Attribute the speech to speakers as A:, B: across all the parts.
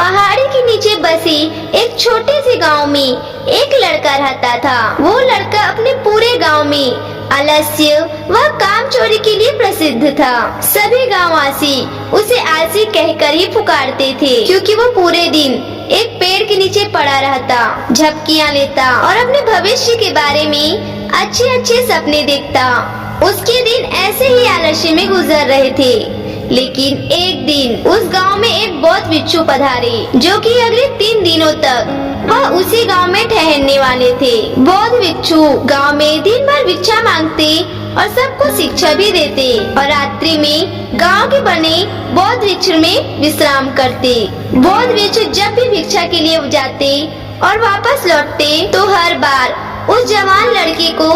A: पहाड़ी के नीचे बसे एक छोटे से गांव में एक लड़का रहता था। वो लड़का अपने पूरे गांव में आलस्य व काम चोरी के लिए प्रसिद्ध था। सभी गांववासी उसे आलसी कहकर ही पुकारते थे, क्योंकि वो पूरे दिन एक पेड़ के नीचे पड़ा रहता, झपकियां लेता और अपने भविष्य के बारे में अच्छे अच्छे सपने देखता। उसके दिन ऐसे ही आलस्य में गुजर रहे थे। लेकिन एक दिन उस गांव में एक बौद्ध भिक्षु पधारे, जो कि अगले 3 दिनों तक वह उसी गांव में ठहरने वाले थे। बौद्ध भिक्षु गांव में दिन भर भिक्षा मांगते और सबको शिक्षा भी देते और रात्रि में गांव के बने बौद्ध वृक्ष में विश्राम करते। बौद्ध भिक्षु जब भी भिक्षा के लिए जाते और वापस लौटते तो हर बार उस जवान लड़के को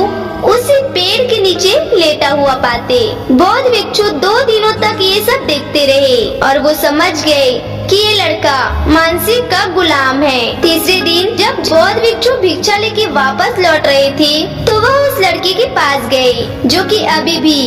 A: उसी पेड़ के नीचे लेटा हुआ पाते। बौद्ध भिक्षु 2 दिनों तक ये सब देखते रहे और वो समझ गए कि ये लड़का मानसिक का गुलाम है। तीसरे दिन जब बौद्ध भिक्षु भिक्षा लेके वापस लौट रहे थे तो वह उस लड़के के पास गए, जो कि अभी भी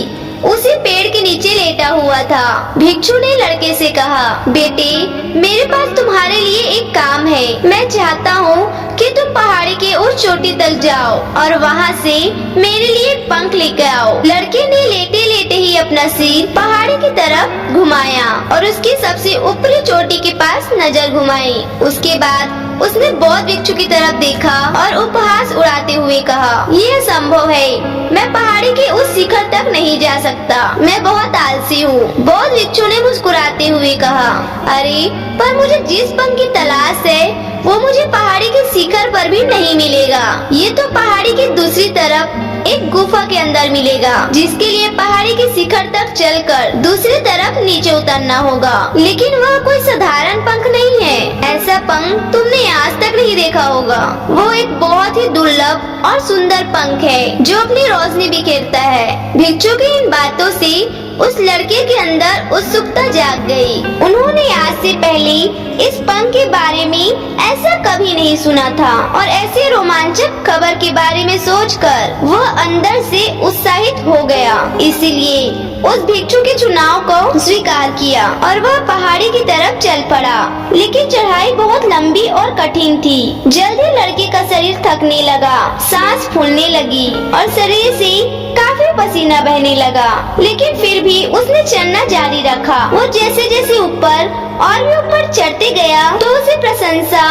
A: उसी पेड़ के नीचे लेटा हुआ था। भिक्षु ने लड़के से कहा, बेटे, मेरे पास तुम्हारे लिए एक काम है। मैं चाहता हूँ कि तुम पहाड़ी के उस चोटी तक जाओ और वहाँ से मेरे लिए एक पंख लेकर आओ। लड़के ने लेटे लेटे ही अपना सिर पहाड़ी की तरफ घुमाया और उसकी सबसे ऊपरी चोटी के पास नजर घुमाई। उसके बाद उसने बौद्ध भिक्षु की तरफ देखा और उपहास उड़ाते हुए कहा, यह संभव है, मैं पहाड़ी के उस शिखर तक नहीं जा सकता, मैं बहुत आलसी हूँ। बौद्ध भिक्षु ने मुस्कुराते हुए कहा, अरे पर मुझे जिस पंख की तलाश है वो मुझे पहाड़ी के शिखर पर भी नहीं मिलेगा। ये तो पहाड़ी की दूसरी तरफ एक गुफा के अंदर मिलेगा, जिसके लिए पहाड़ी के शिखर तक चलकर दूसरी तरफ नीचे उतरना होगा। लेकिन वह कोई साधारण पंख नहीं है। ऐसा पंख तुमने आज तक नहीं देखा होगा। वो एक बहुत ही दुर्लभ और सुंदर पंख है जो अपनी रोशनी बिखेरता है। भिक्षु की इन बातों से उस लड़के के अंदर उत्सुकता जाग गई। उन्होंने आज से पहले इस पंख के बारे में ऐसा कभी नहीं सुना था और ऐसे रोमांचक खबर के बारे में सोचकर वह अंदर से उत्साहित हो गया। इसलिए उस भिक्षु के चुनाव को स्वीकार किया और वह पहाड़ी की तरफ चल पड़ा। लेकिन चढ़ाई बहुत लंबी और कठिन थी। जल्दी लड़के का शरीर थकने लगा, सांस फूलने लगी और शरीर से काफी पसीना बहने लगा। लेकिन फिर भी उसने चलना जारी रखा। वो जैसे जैसे ऊपर और भी ऊपर चढ़ते गया तो उसे प्रशंसा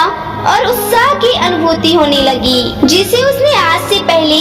A: और उत्साह की अनुभूति होने लगी, जिसे उसने आज से पहले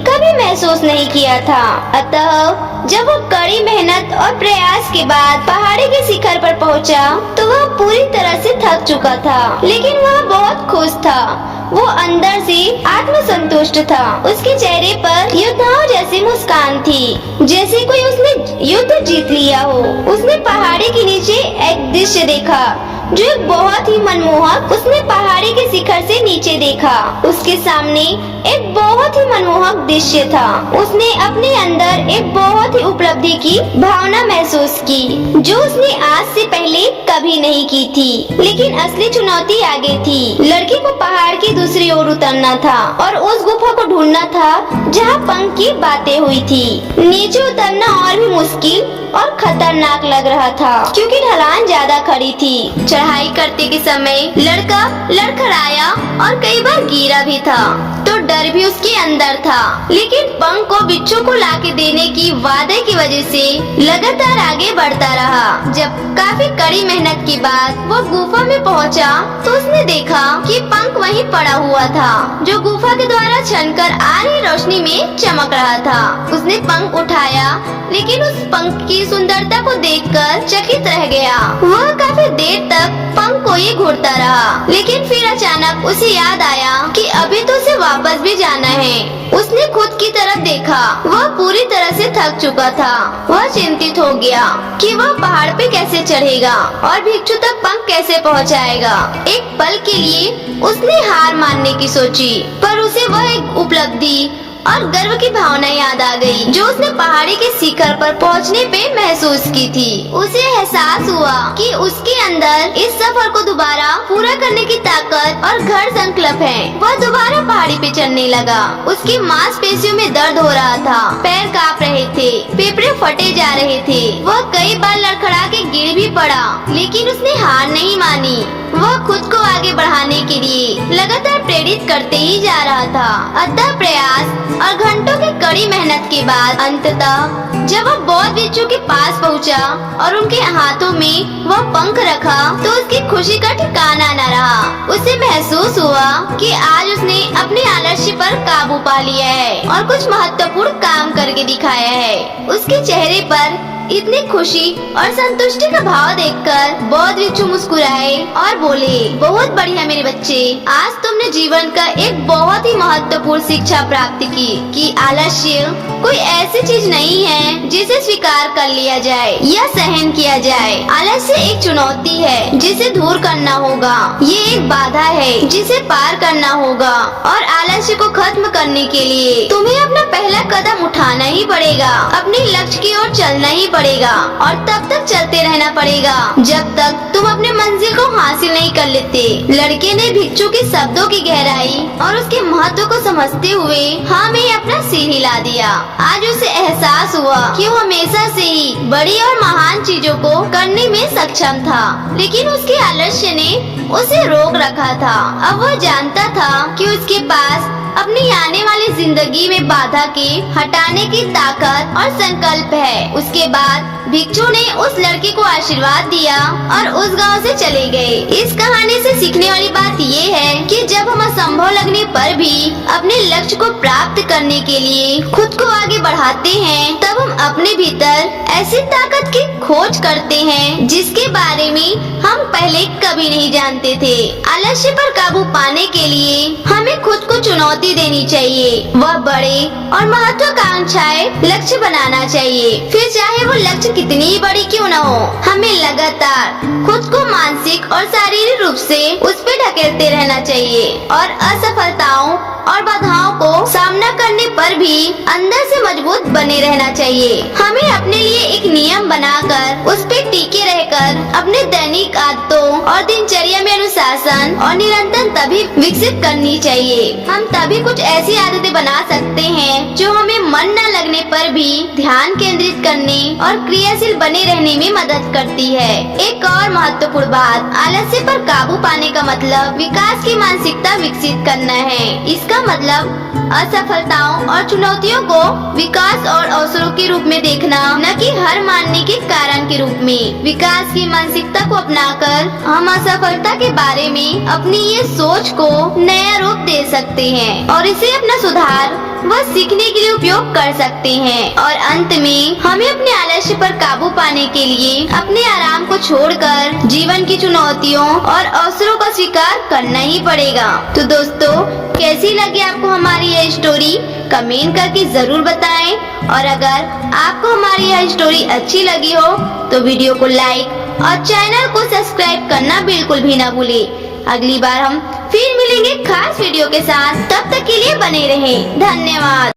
A: कभी महसूस नहीं किया था। अतः जब वो कड़ी मेहनत और प्रयास के बाद पहाड़ी के शिखर पर पहुंचा तो वह पूरी तरह से थक चुका था, लेकिन वह बहुत खुश था। वो अंदर से आत्मसंतुष्ट था। उसके चेहरे पर योद्धाओं जैसी मुस्कान थी, जैसे कोई उसने युद्ध जीत लिया हो। उसने पहाड़ी के नीचे एक दृश्य देखा जो एक बहुत ही मनमोहक। उसने पहाड़ी के शिखर से नीचे देखा। उसके सामने एक बहुत ही मनमोहक दृश्य था। उसने अपने अंदर एक बहुत ही उपलब्धि की भावना महसूस की, जो उसने आज से पहले कभी नहीं की थी। लेकिन असली चुनौती आगे थी। लड़के को पहाड़ की दूसरी ओर उतरना था और उस गुफा को ढूंढना था जहाँ पंख की बातें हुई थी। नीचे उतरना और भी मुश्किल और खतरनाक लग रहा था, क्योंकि ढलान ज्यादा खड़ी थी। चढ़ाई करते के समय लड़का लड़खड़ाया और कई बार गिरा भी था, तो डर भी उसके अंदर था। लेकिन पंख को बिच्छू को लाके देने की वादे की वजह से लगातार आगे बढ़ता रहा। जब काफी कड़ी मेहनत के बाद वो गुफा में पहुंचा तो उसने देखा कि पंख वहीं पड़ा हुआ था, जो गुफा के द्वारा छनकर आ रही रोशनी में चमक रहा था। उसने पंख उठाया, लेकिन उस पंख की सुंदरता को देखकर चकित रह गया। वह काफी देर तक पंख को ही घूरता रहा, लेकिन फिर अचानक उसे याद आया कि अभी तो उसे वापस भी जाना है। उसने खुद की तरफ देखा। वह पूरी तरह से थक चुका था। वह चिंतित हो गया कि वह पहाड़ पे कैसे चढ़ेगा और भिक्षु तक पंख कैसे पहुंचाएगा। एक पल के लिए उसने हार मानने की सोची, पर उसे वह एक उपलब्धि और गर्व की भावना याद आ गई, जो उसने पहाड़ी के शिखर पर पहुंचने पे महसूस की थी। उसे एहसास हुआ कि उसके अंदर इस सफर को दोबारा पूरा करने की ताकत और घर संकल्प है। वह दोबारा पहाड़ी पे चढ़ने लगा। उसकी मांसपेशियों में दर्द हो रहा था, पैर कांप रहे थे, फेफड़े फटे जा रहे थे। वह कई बार लड़खड़ा के गिर भी पड़ा, लेकिन उसने हार नहीं मानी। वह खुद को आगे बढ़ाने के लिए लगातार प्रेरित करते ही जा रहा था। अतः प्रयास और घंटों की कड़ी मेहनत के बाद अंततः जब वह बौद्ध भिक्षु के पास पहुंचा और उनके हाथों में वह पंख रखा तो उसकी खुशी का ठिकाना न रहा। उसे महसूस हुआ कि आज उसने अपने आलस्य पर काबू पा लिया है और कुछ महत्वपूर्ण काम करके दिखाया है। उसके चेहरे पर इतनी खुशी और संतुष्टि का भाव देखकर बौद्ध भिक्षु मुस्कुराए और बोले, बहुत बढ़िया मेरे बच्चे, आज तुमने जीवन का एक बहुत ही महत्वपूर्ण शिक्षा प्राप्त की कि आलस्य कोई ऐसी चीज नहीं है जिसे स्वीकार कर लिया जाए या सहन किया जाए। आलस्य एक चुनौती है जिसे दूर करना होगा। ये एक बाधा है जिसे पार करना होगा और आलस्य को खत्म करने के लिए तुम्हें अपना पहला कदम उठाना ही पड़ेगा। अपने लक्ष्य की ओर चलना ही पड़ेगा और तब तक चलते रहना पड़ेगा जब तक तुम अपने मंजिल को हासिल नहीं कर लेते। लड़के ने भिक्षु के शब्दों की गहराई और उसके महत्व को समझते हुए हाँ में अपना सिर हिला दिया। आज उसे एहसास हुआ कि वो हमेशा से ही बड़ी और महान चीजों को करने में सक्षम था, लेकिन उसके आलस्य ने उसे रोक रखा था। अब वह जानता था कि उसके पास अपनी आने वाली जिंदगी में बाधा के हटाने की ताकत और संकल्प है। उसके बाद भिक्षु ने उस लड़के को आशीर्वाद दिया और उस गांव से चले गए। इस कहानी से सीखने वाली बात ये है कि जब हम असंभव लगने पर भी अपने लक्ष्य को प्राप्त करने के लिए खुद को आगे बढ़ाते हैं, तब हम अपने भीतर ऐसी ताकत की खोज करते हैं जिसके बारे में हम पहले कभी नहीं जानते थे। आलस्य पर काबू पाने के लिए हमें खुद को चुनौती देनी चाहिए। वह बड़े और महत्वाकांक्षाएं लक्ष्य बनाना चाहिए, फिर चाहे वो लक्ष्य कितनी ही बड़ी क्यों न हो। हमें लगातार खुद को मानसिक और शारीरिक रूप से उस पे ढकेलते रहना चाहिए और असफलताओं और बाधाओं को सामना करने पर भी अंदर से मजबूत बने रहना चाहिए। हमें अपने लिए एक नियम बनाकर उस पे टिके रहकर अपने दैनिक आदतों और दिनचर्या में अनुशासन और निरंतर तभी विकसित करनी चाहिए। हम तभी कुछ ऐसी आदतें बना सकते हैं जो हमें मन न लगने पर भी ध्यान केंद्रित करने और क्रियाशील बने रहने में मदद करती है। एक और महत्वपूर्ण बात, आलस्य पर काबू पाने का मतलब विकास की मानसिकता विकसित करना है। इसका मतलब असफलताओं और चुनौतियों को विकास और अवसरों के रूप में देखना, न कि हार मानने के कारण के रूप में। विकास की मानसिकता को अपनाकर हम असफलता के बारे में अपनी ये सोच को नया रूप दे सकते हैं और इसे अपना सुधार व सीखने के लिए उपयोग कर सकते हैं। और अंत में हमें अपने आलस्य पर काबू पाने के लिए अपने आराम को छोड़कर जीवन की चुनौतियों और अवसरों का स्वीकार करना ही पड़ेगा। तो दोस्तों, कैसी लगी आपको हमारी यह स्टोरी? कमेंट करके जरूर बताएं और अगर आपको हमारी यह स्टोरी अच्छी लगी हो तो वीडियो को लाइक और चैनल को सब्सक्राइब करना बिल्कुल भी ना भूलें। अगली बार हम फिर मिलेंगे खास वीडियो के साथ, तब तक के लिए बने रहें। धन्यवाद।